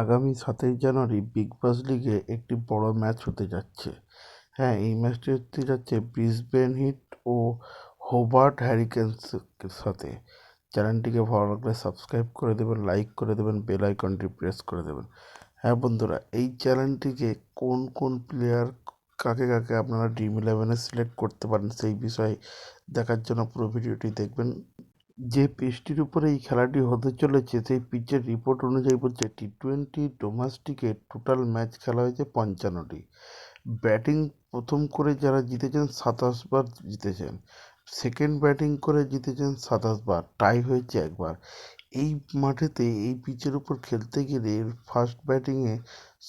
আগামী 7ই জানুয়ারি Big Bash লিগে একটি বড় ম্যাচ হতে যাচ্ছে। হ্যাঁ, এই ম্যাচটি হতে যাচ্ছে ব্রিসবেন হিট ও হোবার্ট হ্যারিকেন্সের সাথে। চ্যানেলটিকে ভালো লাগলে সাবস্ক্রাইব করে দেবেন, লাইক করে দেবেন, বেল আইকনটি প্রেস করে দেবেন। হ্যাঁ বন্ধুরা, এই চ্যানেলটিকে কোন কোন প্লেয়ার কাকে কাকে আপনারা ড্রিম 11-এ সিলেক্ট করতে পারেন সেই বিষয়ে দেখার জন্য পুরো ভিডিওটি দেখবেন। যে পিচটির উপরে এই খেলাটি হতে চলেছে সেই পিচের রিপোর্ট অনুযায়ী বলছে টি-20 ডোমেস্টিকে টোটাল ম্যাচ খেলা হয়েছে 55টি। ব্যাটিং প্রথম করে যারা জিতেছেন 27 বার জিতেছেন, সেকেন্ড ব্যাটিং করে জিতেছেন 27 বার, টাই হয়েছে একবার। এই মাঠেতে এই পিচের উপর খেলতে গেলে ফার্স্ট ব্যাটিংয়ে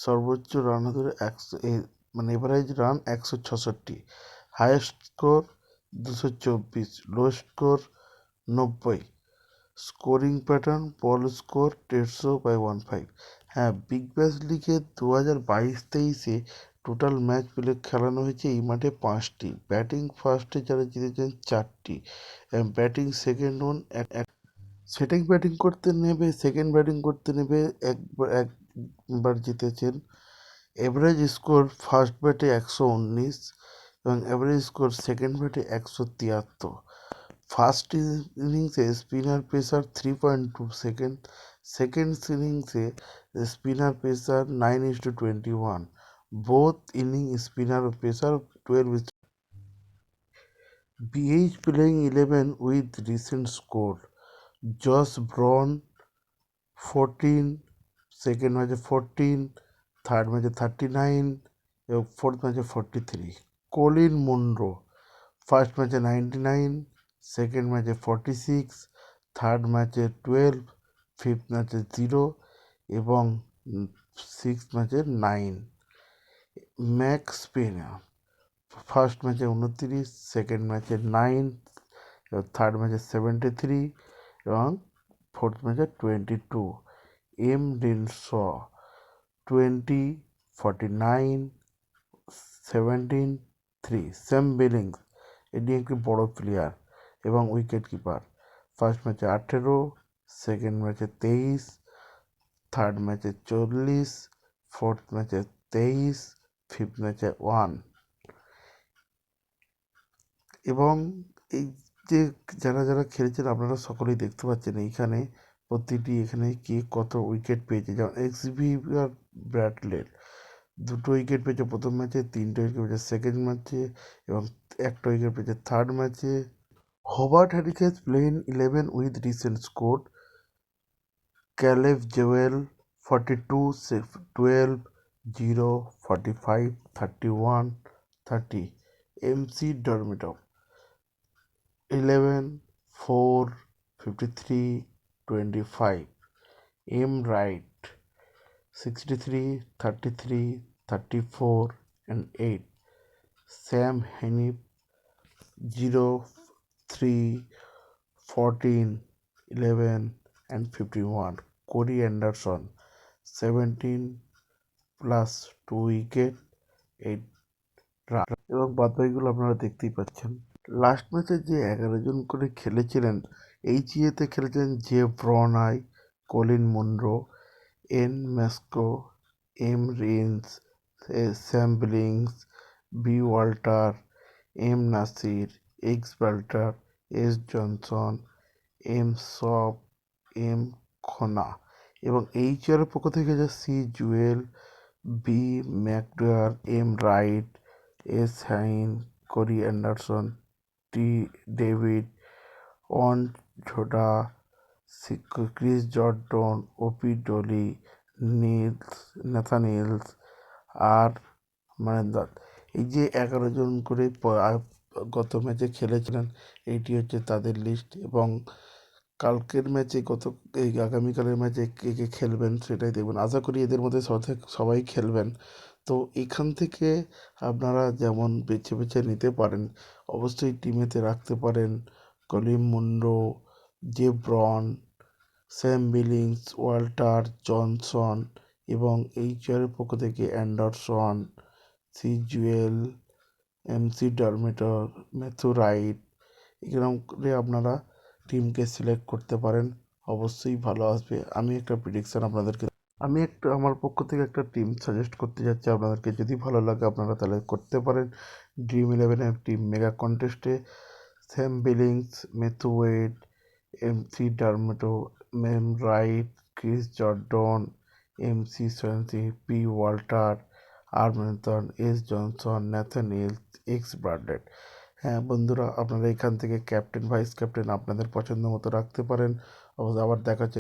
সর্বোচ্চ রান ধরে 100, মানে এভারেজ রান 166, হায়েস্ট স্কোর 224, লো স্কোর 90, স্কোরিং প্যাটার্ন বল স্কোর 150/15। হ্যাঁ, বিগ ব্যাশ লিগে 2022-23-এ টোটাল ম্যাচ প্লে খেলানো হয়েছে এই মাঠে 5টি। ব্যাটিং ফার্স্টে যারা জিতেছেন 4টি, ব্যাটিং সেকেন্ড হন সেকেন্ড ব্যাটিং করতে নেবে একবার জিতেছেন। এভারেজ স্কোর ফার্স্ট ব্যাটে 119 এবং এভারেজ স্কোর সেকেন্ড ব্যাটে 173। ফার্স্ট ইনিংসে স্পিনার পেসার 3.2 সেকেন্ড ইনিংসে spinner pacer 9:21, both inning spinner ও pacer 12। BH playing 11 with recent score: Josh Brown 14, second ম্যাচে 14, থার্ড ম্যাচে 39 এবং ফোর্থ ম্যাচে 43। কলিন মুনরো ফার্স্ট ম্যাচে 99, সেকেন্ড ম্যাচে 46, থার্ড ম্যাচে 12, ফিফথ ম্যাচে 0 এবং সিক্সথ ম্যাচে 9। ম্যাক্স পেনা ফার্স্ট ম্যাচে 29, সেকেন্ড ম্যাচে 9, থার্ড ম্যাচে 73 এবং ফোর্থ ম্যাচে 22। M deans 20, 49, 17, 3। স্যাম বিলিংস এটি একটি বড় প্লেয়ার এবং উইকেট কিপার। ফার্স্ট ম্যাচে 18, সেকেন্ড ম্যাচে 23, থার্ড ম্যাচে 40, ফোর্থ ম্যাচে 23, ফিফথ ম্যাচে 1। এবং এই যে যারা যারা খেলেছেন আপনারা সকলেই দেখতে পাচ্ছেন এইখানে প্রতিটি এখানে কে কত উইকেট পেয়েছে। যেমন এক্সভিআর ব্র্যাডলেট 2টো উইকেট পেয়েছে প্রথম ম্যাচে, 3টে উইকেট পেয়েছে সেকেন্ড ম্যাচে এবং 1টা উইকেট পেয়েছে থার্ড ম্যাচে। Hobart Hurricanes playing 11 with recent score: Caleb Joel 42, 12, 0, 45, 31, 30। MC ডরমিটপ 11, 4, 53, 25। M Wright 63, 33, 34 and 8। Sam Hennip 0, 3, 14, 11 and 51। Corey Anderson 17 plus 2 wicket, 8 run. এবং বাদবাকিগুলো আপনারা দেখতেই পাচ্ছেন। লাস্ট ম্যাচে যে 11 জন করে খেলেছিলেন, এইচইএতে খেলেছেন জে ব্রনাই, কলিন মুনরো, এন ম্যাস্কো, এম রিন্স, Sam Billings, B Walter, M Neser, X বাল্টার, এস জনসন, এম সব, এম খোনা। এবং এইচআরের পক্ষ থেকে যে C Jewell, B McDermott, M Wright, S হাইন, কোরি অ্যান্ডারসন, টি ডেভিড, অন ঝোডা, ক্রিস জর্ডন, ওপি ডলি, নেথানিয়েলস আর মানেন্দার। এই যে 11 জন করে গত ম্যাচে খেলেছিলেন, এইটি হচ্ছে তাদের লিস্ট। এবং কালকের ম্যাচে এই আগামীকালের ম্যাচে কে কে খেলবেন সেটাই দেখবেন। আশা করি এদের মধ্যে সবাই খেলবেন। তো এখান থেকে আপনারা যেমন বেছে বেছে নিতে পারেন, অবশ্যই টিমেতে রাখতে পারেন Colin Munro, J Brown, Sam Billings, Walter, Johnson এবং এইচআরের পক্ষ থেকে Anderson, C Jewell, McDermott, Matthew Wright. এরকম করে আপনারা টিমকে সিলেক্ট করতে পারেন, অবশ্যই ভালো আসবে। আমি একটা প্রেডিকশান আপনাদেরকে আমি একটা আমার পক্ষ থেকে একটা টিম সাজেস্ট করতে যাচ্ছি আপনাদেরকে, যদি ভালো লাগে আপনারা তাহলে করতে পারেন। ড্রিম 11 টিম মেগা কন্টেস্টে Sam Billings, Matthew Wade, McDermott, মেম Wright, Chris Jordan, McSweeney, P Walter, আর্মেন্টন, S Johnson, Nathan Ellis, X Bartlett. হ্যাঁ বন্ধুরা, আপনারা এখান থেকে ক্যাপ্টেন ভাইস ক্যাপ্টেন আপনাদের পছন্দ মতো রাখতে পারেন। অবশ্য আবার দেখা হচ্ছে।